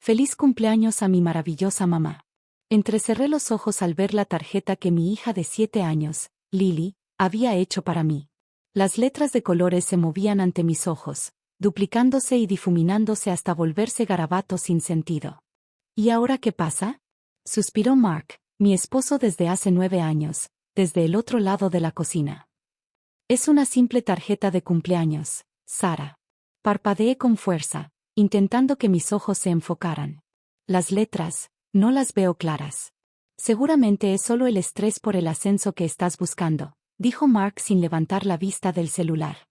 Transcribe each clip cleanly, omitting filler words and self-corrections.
Feliz cumpleaños a mi maravillosa mamá. Entrecerré los ojos al ver la tarjeta que mi hija de 7 años, Lily, había hecho para mí. Las letras de colores se movían ante mis ojos, duplicándose y difuminándose hasta volverse garabatos sin sentido. ¿Y ahora qué pasa? Suspiró Mark, mi esposo desde hace 9 años, desde el otro lado de la cocina. Es una simple tarjeta de cumpleaños, Sara. Parpadeé con fuerza, intentando que mis ojos se enfocaran. Las letras, no las veo claras. Seguramente es solo el estrés por el ascenso que estás buscando, dijo Mark sin levantar la vista del celular.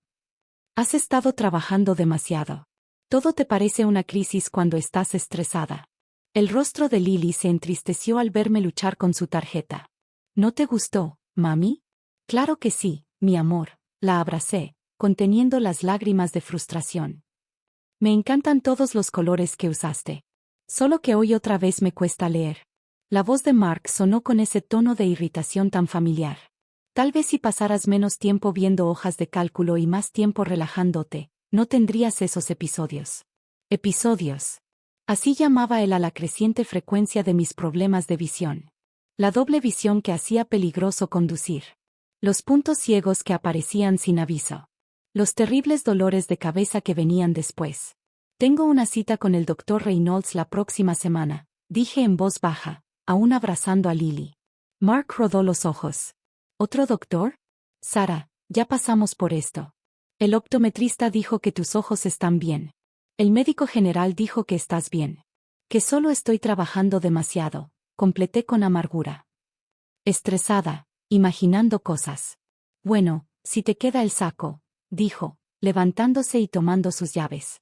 Has estado trabajando demasiado. Todo te parece una crisis cuando estás estresada. El rostro de Lily se entristeció al verme luchar con su tarjeta. ¿No te gustó, mami? Claro que sí, mi amor, la abracé, conteniendo las lágrimas de frustración. Me encantan todos los colores que usaste. Solo que hoy otra vez me cuesta leer. La voz de Mark sonó con ese tono de irritación tan familiar. Tal vez si pasaras menos tiempo viendo hojas de cálculo y más tiempo relajándote, no tendrías esos episodios. Episodios. Así llamaba él a la creciente frecuencia de mis problemas de visión. La doble visión que hacía peligroso conducir. Los puntos ciegos que aparecían sin aviso. Los terribles dolores de cabeza que venían después. Tengo una cita con el Dr. Reynolds la próxima semana, dije en voz baja, aún abrazando a Lily. Mark rodó los ojos. ¿Otro doctor? Sara, ya pasamos por esto. El optometrista dijo que tus ojos están bien. El médico general dijo que estás bien. Que solo estoy trabajando demasiado, completé con amargura. Estresada, imaginando cosas. Bueno, si te queda el saco, dijo, levantándose y tomando sus llaves.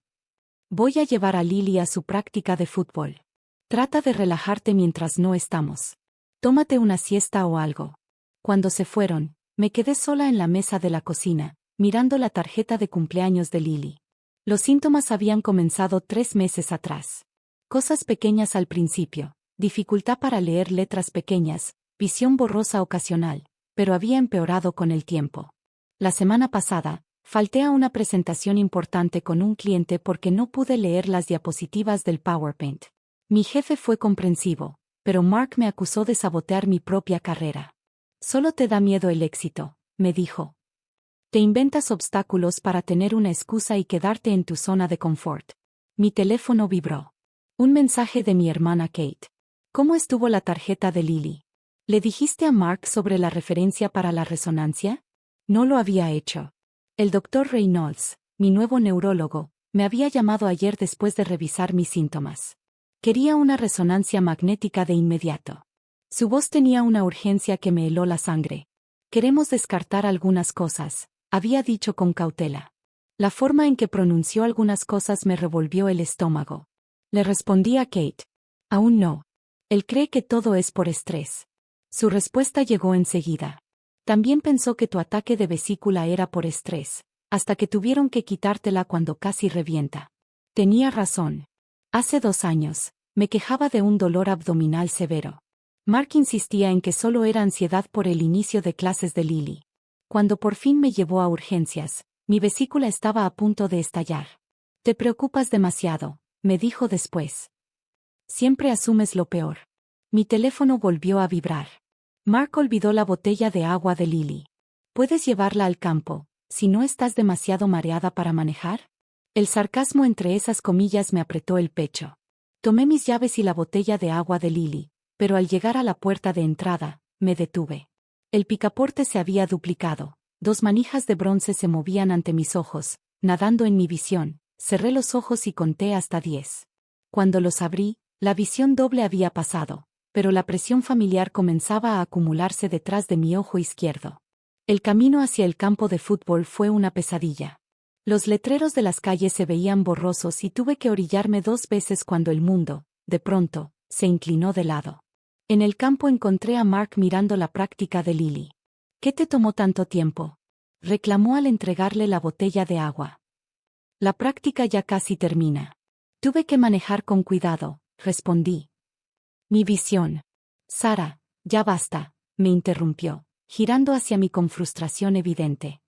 Voy a llevar a Lily a su práctica de fútbol. Trata de relajarte mientras no estamos. Tómate una siesta o algo. Cuando se fueron, me quedé sola en la mesa de la cocina, mirando la tarjeta de cumpleaños de Lily. Los síntomas habían comenzado 3 meses atrás. Cosas pequeñas al principio, dificultad para leer letras pequeñas, visión borrosa ocasional, pero había empeorado con el tiempo. La semana pasada, falté a una presentación importante con un cliente porque no pude leer las diapositivas del PowerPoint. Mi jefe fue comprensivo, pero Mark me acusó de sabotear mi propia carrera. Solo te da miedo el éxito, me dijo. Te inventas obstáculos para tener una excusa y quedarte en tu zona de confort. Mi teléfono vibró. Un mensaje de mi hermana Kate. ¿Cómo estuvo la tarjeta de Lily? ¿Le dijiste a Mark sobre la referencia para la resonancia? No lo había hecho. El Dr. Reynolds, mi nuevo neurólogo, me había llamado ayer después de revisar mis síntomas. Quería una resonancia magnética de inmediato. Su voz tenía una urgencia que me heló la sangre. Queremos descartar algunas cosas, había dicho con cautela. La forma en que pronunció algunas cosas me revolvió el estómago. Le respondí a Kate. Aún no. Él cree que todo es por estrés. Su respuesta llegó enseguida. También pensó que tu ataque de vesícula era por estrés, hasta que tuvieron que quitártela cuando casi revienta. Tenía razón. Hace 2 años, me quejaba de un dolor abdominal severo. Mark insistía en que solo era ansiedad por el inicio de clases de Lily. Cuando por fin me llevó a urgencias, mi vesícula estaba a punto de estallar. Te preocupas demasiado, me dijo después. Siempre asumes lo peor. Mi teléfono volvió a vibrar. Mark olvidó la botella de agua de Lily. ¿Puedes llevarla al campo, si no estás demasiado mareada para manejar? El sarcasmo entre esas comillas me apretó el pecho. Tomé mis llaves y la botella de agua de Lily, pero al llegar a la puerta de entrada, me detuve. El picaporte se había duplicado, 2 manijas de bronce se movían ante mis ojos, nadando en mi visión, cerré los ojos y conté hasta 10. Cuando los abrí, la visión doble había pasado, pero la presión familiar comenzaba a acumularse detrás de mi ojo izquierdo. El camino hacia el campo de fútbol fue una pesadilla. Los letreros de las calles se veían borrosos y tuve que orillarme 2 veces cuando el mundo, de pronto, se inclinó de lado. En el campo encontré a Mark mirando la práctica de Lily. ¿Qué te tomó tanto tiempo? Reclamó al entregarle la botella de agua. La práctica ya casi termina. Tuve que manejar con cuidado, respondí. Mi visión. Sara, ya basta, me interrumpió, girando hacia mí con frustración evidente.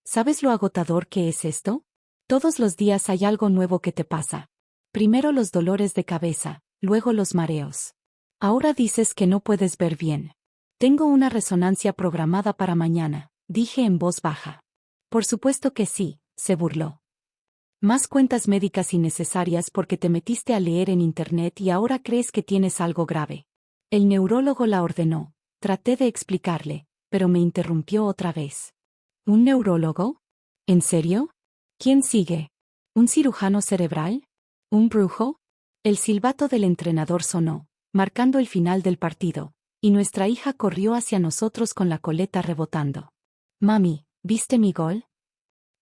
¿Sabes lo agotador que es esto? Todos los días hay algo nuevo que te pasa. Primero los dolores de cabeza, luego los mareos. Ahora dices que no puedes ver bien. Tengo una resonancia programada para mañana, dije en voz baja. Por supuesto que sí, se burló. Más cuentas médicas innecesarias porque te metiste a leer en internet y ahora crees que tienes algo grave. El neurólogo la ordenó. Traté de explicarle, pero me interrumpió otra vez. ¿Un neurólogo? ¿En serio? ¿Quién sigue? ¿Un cirujano cerebral? ¿Un brujo? El silbato del entrenador sonó, marcando el final del partido, y nuestra hija corrió hacia nosotros con la coleta rebotando. Mami, ¿viste mi gol?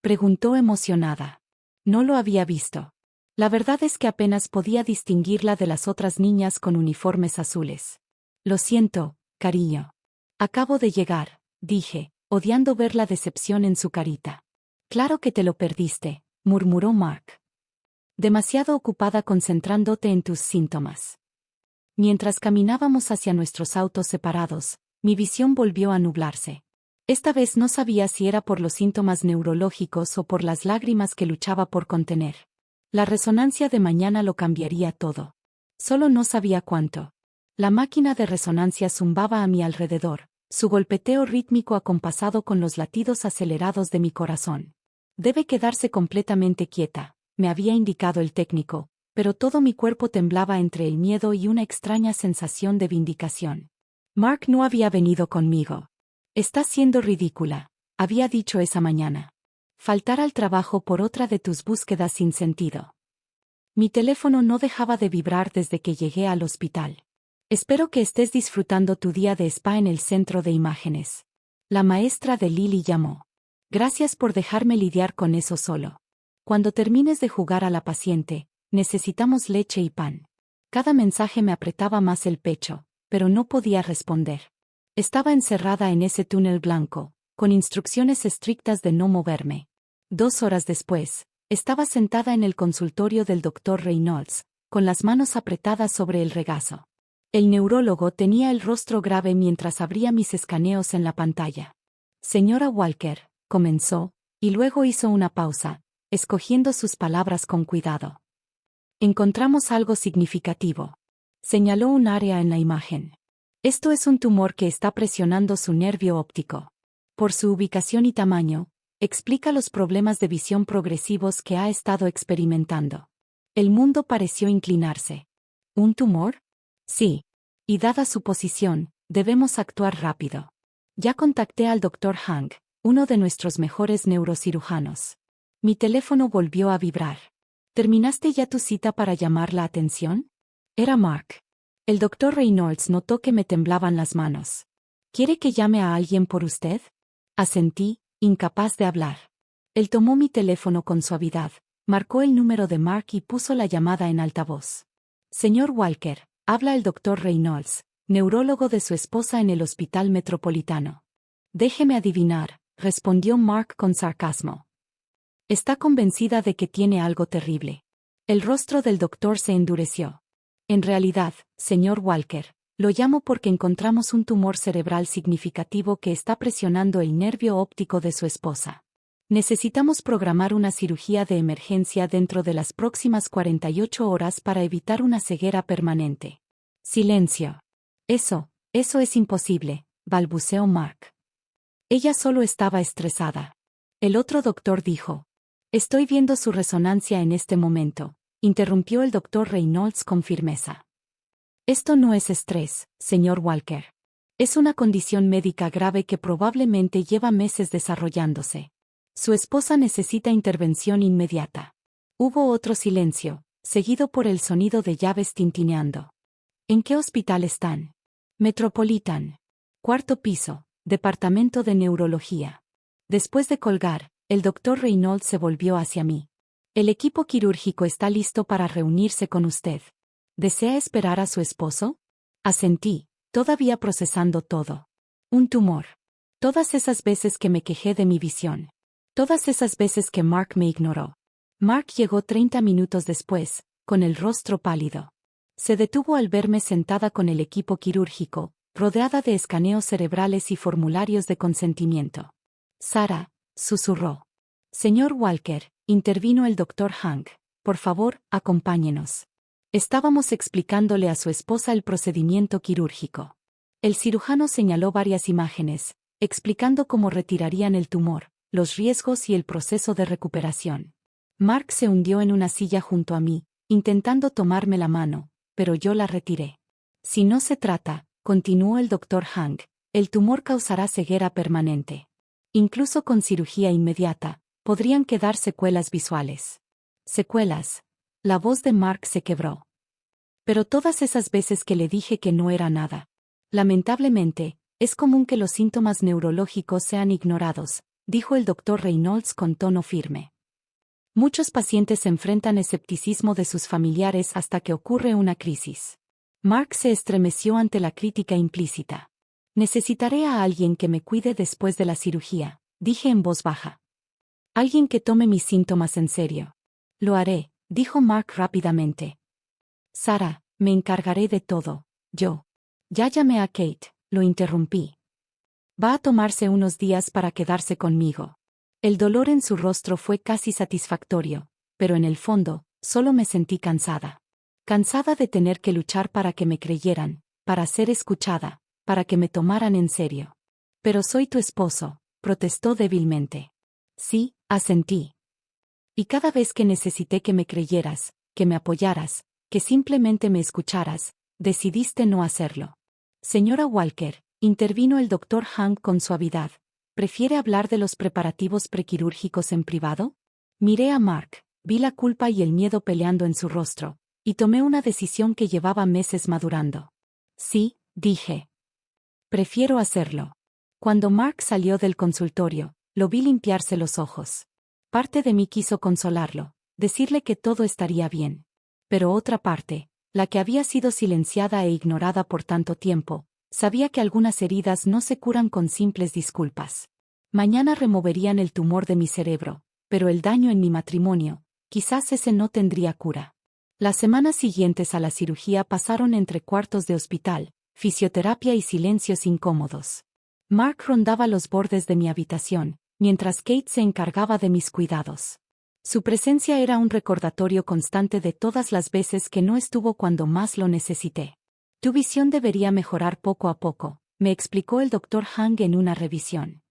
Preguntó emocionada. No lo había visto. La verdad es que apenas podía distinguirla de las otras niñas con uniformes azules. Lo siento, cariño. Acabo de llegar, dije, odiando ver la decepción en su carita. Claro que te lo perdiste, murmuró Mark. Demasiado ocupada concentrándote en tus síntomas. Mientras caminábamos hacia nuestros autos separados, mi visión volvió a nublarse. Esta vez no sabía si era por los síntomas neurológicos o por las lágrimas que luchaba por contener. La resonancia de mañana lo cambiaría todo. Solo no sabía cuánto. La máquina de resonancia zumbaba a mi alrededor, su golpeteo rítmico acompasado con los latidos acelerados de mi corazón. Debe quedarse completamente quieta, me había indicado el técnico, pero todo mi cuerpo temblaba entre el miedo y una extraña sensación de vindicación. Mark no había venido conmigo. Estás siendo ridícula, había dicho esa mañana. Faltar al trabajo por otra de tus búsquedas sin sentido. Mi teléfono no dejaba de vibrar desde que llegué al hospital. Espero que estés disfrutando tu día de spa en el centro de imágenes. La maestra de Lily llamó. Gracias por dejarme lidiar con eso solo. Cuando termines de jugar a la paciente, necesitamos leche y pan. Cada mensaje me apretaba más el pecho, pero no podía responder. Estaba encerrada en ese túnel blanco, con instrucciones estrictas de no moverme. 2 horas después, estaba sentada en el consultorio del Dr. Reynolds, con las manos apretadas sobre el regazo. El neurólogo tenía el rostro grave mientras abría mis escaneos en la pantalla. Señora Walker, comenzó, y luego hizo una pausa, escogiendo sus palabras con cuidado. Encontramos algo significativo. Señaló un área en la imagen. Esto es un tumor que está presionando su nervio óptico. Por su ubicación y tamaño, explica los problemas de visión progresivos que ha estado experimentando. El mundo pareció inclinarse. ¿Un tumor? Sí. Y dada su posición, debemos actuar rápido. Ya contacté al Dr. Hank, uno de nuestros mejores neurocirujanos. Mi teléfono volvió a vibrar. ¿Terminaste ya tu cita para llamar la atención? Era Mark. El Dr. Reynolds notó que me temblaban las manos. ¿Quiere que llame a alguien por usted? Asentí, incapaz de hablar. Él tomó mi teléfono con suavidad, marcó el número de Mark y puso la llamada en altavoz. Señor Walker, habla el Dr. Reynolds, neurólogo de su esposa en el Hospital Metropolitano. Déjeme adivinar, respondió Mark con sarcasmo. Está convencida de que tiene algo terrible. El rostro del doctor se endureció. En realidad, señor Walker, lo llamo porque encontramos un tumor cerebral significativo que está presionando el nervio óptico de su esposa. Necesitamos programar una cirugía de emergencia dentro de las próximas 48 horas para evitar una ceguera permanente. Silencio. Eso es imposible, balbuceó Mark. Ella solo estaba estresada. El otro doctor dijo. Estoy viendo su resonancia en este momento, interrumpió el Dr. Reynolds con firmeza. Esto no es estrés, señor Walker. Es una condición médica grave que probablemente lleva meses desarrollándose. Su esposa necesita intervención inmediata. Hubo otro silencio, seguido por el sonido de llaves tintineando. ¿En qué hospital están? Metropolitan. 4º piso, departamento de neurología. Después de colgar, el Dr. Reynolds se volvió hacia mí. El equipo quirúrgico está listo para reunirse con usted. ¿Desea esperar a su esposo? Asentí, todavía procesando todo. Un tumor. Todas esas veces que me quejé de mi visión. Todas esas veces que Mark me ignoró. Mark llegó 30 minutos después, con el rostro pálido. Se detuvo al verme sentada con el equipo quirúrgico, rodeada de escaneos cerebrales y formularios de consentimiento. Sara, susurró. Señor Walker, intervino el Dr. Hank. por favor, acompáñenos. Estábamos explicándole a su esposa el procedimiento quirúrgico. El cirujano señaló varias imágenes, explicando cómo retirarían el tumor, los riesgos y el proceso de recuperación. Mark se hundió en una silla junto a mí, intentando tomarme la mano, pero yo la retiré. Si no se trata, continuó el doctor Hank, el tumor causará ceguera permanente. Incluso con cirugía inmediata, podrían quedar secuelas visuales. Secuelas. La voz de Mark se quebró. Pero todas esas veces que le dije que no era nada. Lamentablemente, es común que los síntomas neurológicos sean ignorados, dijo el doctor Reynolds con tono firme. Muchos pacientes enfrentan escepticismo de sus familiares hasta que ocurre una crisis. Mark se estremeció ante la crítica implícita. Necesitaré a alguien que me cuide después de la cirugía, dije en voz baja. Alguien que tome mis síntomas en serio. Lo haré, dijo Mark rápidamente. Sara, me encargaré de todo, yo. Ya llamé a Kate, lo interrumpí. Va a tomarse unos días para quedarse conmigo. El dolor en su rostro fue casi satisfactorio, pero en el fondo, solo me sentí cansada. Cansada de tener que luchar para que me creyeran, para ser escuchada, para que me tomaran en serio. Pero soy tu esposo, protestó débilmente. Sí, asentí. Y cada vez que necesité que me creyeras, que me apoyaras, que simplemente me escucharas, decidiste no hacerlo. Señora Walker, intervino el doctor Hank con suavidad. ¿Prefiere hablar de los preparativos prequirúrgicos en privado? Miré a Mark, vi la culpa y el miedo peleando en su rostro, y tomé una decisión que llevaba meses madurando. Sí, dije. Prefiero hacerlo. Cuando Mark salió del consultorio, lo vi limpiarse los ojos. Parte de mí quiso consolarlo, decirle que todo estaría bien. Pero otra parte, la que había sido silenciada e ignorada por tanto tiempo, sabía que algunas heridas no se curan con simples disculpas. Mañana removerían el tumor de mi cerebro, pero el daño en mi matrimonio, quizás ese no tendría cura. Las semanas siguientes a la cirugía pasaron entre cuartos de hospital, fisioterapia y silencios incómodos. Mark rondaba los bordes de mi habitación, mientras Kate se encargaba de mis cuidados. Su presencia era un recordatorio constante de todas las veces que no estuvo cuando más lo necesité. Tu visión debería mejorar poco a poco, me explicó el doctor Hank en una revisión.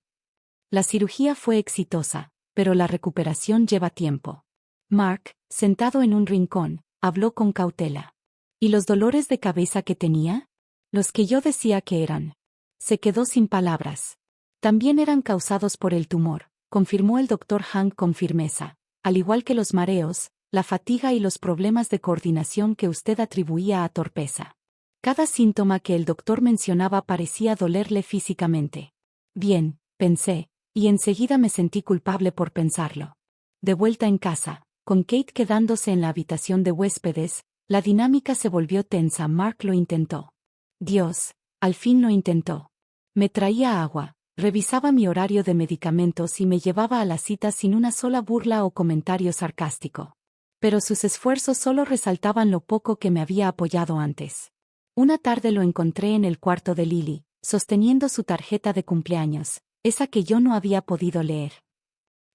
La cirugía fue exitosa, pero la recuperación lleva tiempo. Mark, sentado en un rincón, habló con cautela. ¿Y los dolores de cabeza que tenía? Los que yo decía que eran. Se quedó sin palabras. También eran causados por el tumor, confirmó el doctor Hank con firmeza, al igual que los mareos, la fatiga y los problemas de coordinación que usted atribuía a torpeza. Cada síntoma que el doctor mencionaba parecía dolerle físicamente. Bien, pensé, y enseguida me sentí culpable por pensarlo. De vuelta en casa, con Kate quedándose en la habitación de huéspedes, la dinámica se volvió tensa. Mark lo intentó. Dios, al fin lo intentó. Me traía agua, revisaba mi horario de medicamentos y me llevaba a la cita sin una sola burla o comentario sarcástico. Pero sus esfuerzos solo resaltaban lo poco que me había apoyado antes. Una tarde lo encontré en el cuarto de Lily, sosteniendo su tarjeta de cumpleaños, esa que yo no había podido leer.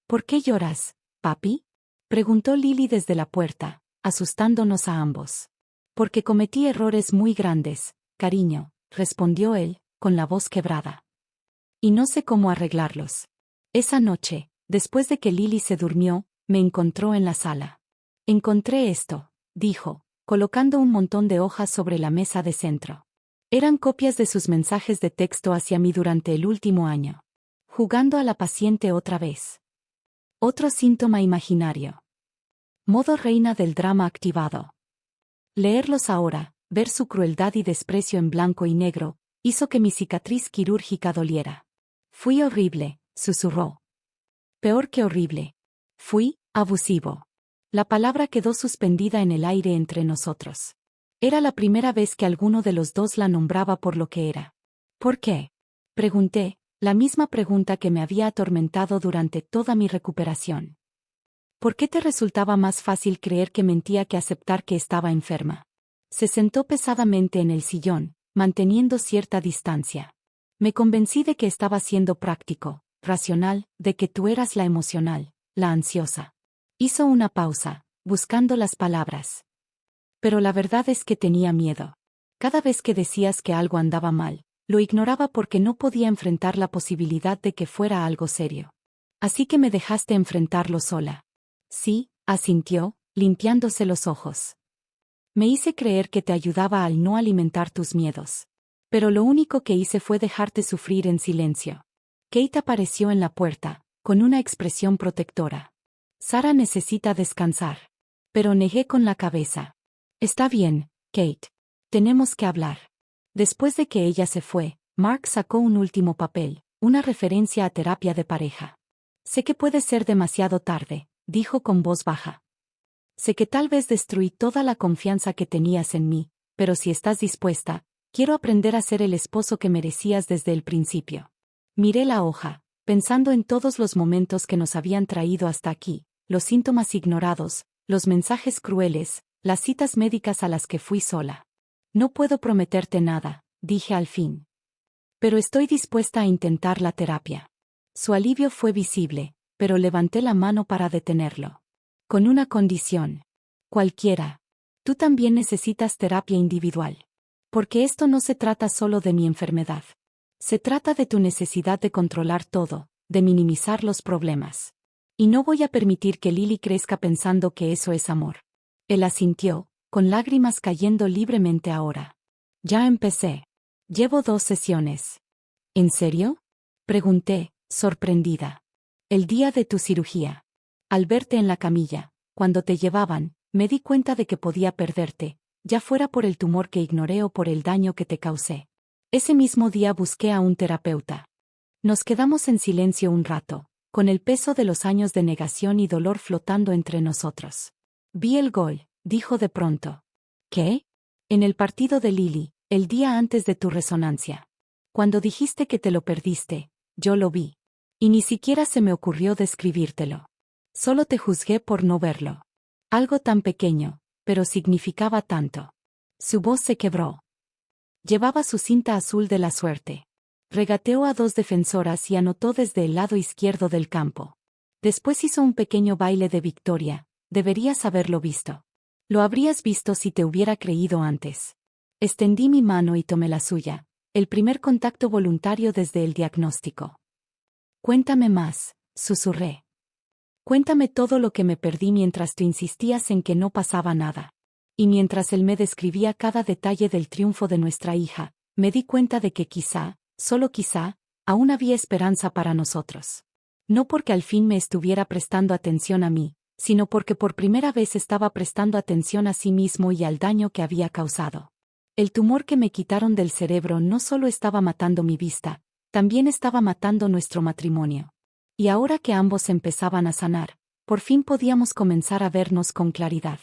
¿Por qué lloras, papi? Preguntó Lily desde la puerta, asustándonos a ambos. Porque cometí errores muy grandes, cariño, respondió él, con la voz quebrada. Y no sé cómo arreglarlos. Esa noche, después de que Lily se durmió, me encontró en la sala. Encontré esto, dijo, colocando un montón de hojas sobre la mesa de centro. Eran copias de sus mensajes de texto hacia mí durante el último año. Jugando a la paciente otra vez. Otro síntoma imaginario. Modo reina del drama activado. Leerlos ahora, ver su crueldad y desprecio en blanco y negro, hizo que mi cicatriz quirúrgica doliera. Fui horrible, susurró. Peor que horrible. Fui abusivo. La palabra quedó suspendida en el aire entre nosotros. Era la primera vez que alguno de los dos la nombraba por lo que era. ¿Por qué? Pregunté, la misma pregunta que me había atormentado durante toda mi recuperación. ¿Por qué te resultaba más fácil creer que mentía que aceptar que estaba enferma? Se sentó pesadamente en el sillón, manteniendo cierta distancia. Me convencí de que estaba siendo práctico, racional, de que tú eras la emocional, la ansiosa. Hizo una pausa, buscando las palabras. Pero la verdad es que tenía miedo. Cada vez que decías que algo andaba mal, lo ignoraba porque no podía enfrentar la posibilidad de que fuera algo serio. Así que me dejaste enfrentarlo sola. Sí, asintió, limpiándose los ojos. Me hice creer que te ayudaba al no alimentar tus miedos. Pero lo único que hice fue dejarte sufrir en silencio. Kate apareció en la puerta, con una expresión protectora. Sara necesita descansar. Pero negué con la cabeza. Está bien, Kate. Tenemos que hablar. Después de que ella se fue, Mark sacó un último papel, una referencia a terapia de pareja. Sé que puede ser demasiado tarde, dijo con voz baja. Sé que tal vez destruí toda la confianza que tenías en mí, pero si estás dispuesta, quiero aprender a ser el esposo que merecías desde el principio. Miré la hoja, pensando en todos los momentos que nos habían traído hasta aquí, los síntomas ignorados, los mensajes crueles, las citas médicas a las que fui sola. No puedo prometerte nada, dije al fin. Pero estoy dispuesta a intentar la terapia. Su alivio fue visible, pero levanté la mano para detenerlo. Con una condición. Cualquiera. Tú también necesitas terapia individual. Porque esto no se trata solo de mi enfermedad. Se trata de tu necesidad de controlar todo, de minimizar los problemas. Y no voy a permitir que Lily crezca pensando que eso es amor. Él asintió, con lágrimas cayendo libremente ahora. Ya empecé. Llevo 2 sesiones. ¿En serio? Pregunté, sorprendida. El día de tu cirugía. Al verte en la camilla, cuando te llevaban, me di cuenta de que podía perderte, ya fuera por el tumor que ignoré o por el daño que te causé. Ese mismo día busqué a un terapeuta. Nos quedamos en silencio un rato, con el peso de los años de negación y dolor flotando entre nosotros. Vi el gol, dijo de pronto. ¿Qué? En el partido de Lily, el día antes de tu resonancia. Cuando dijiste que te lo perdiste, yo lo vi. Y ni siquiera se me ocurrió describírtelo. Solo te juzgué por no verlo. Algo tan pequeño, pero significaba tanto. Su voz se quebró. Llevaba su cinta azul de la suerte. Regateó a 2 defensoras y anotó desde el lado izquierdo del campo. Después hizo un pequeño baile de victoria. Deberías haberlo visto. Lo habrías visto si te hubiera creído antes. Extendí mi mano y tomé la suya, el primer contacto voluntario desde el diagnóstico. Cuéntame más, susurré. Cuéntame todo lo que me perdí mientras tú insistías en que no pasaba nada. Y mientras él me describía cada detalle del triunfo de nuestra hija, me di cuenta de que quizá, solo quizá, aún había esperanza para nosotros. No porque al fin me estuviera prestando atención a mí, sino porque por primera vez estaba prestando atención a sí mismo y al daño que había causado. El tumor que me quitaron del cerebro no solo estaba matando mi vista, también estaba matando nuestro matrimonio. Y ahora que ambos empezaban a sanar, por fin podíamos comenzar a vernos con claridad.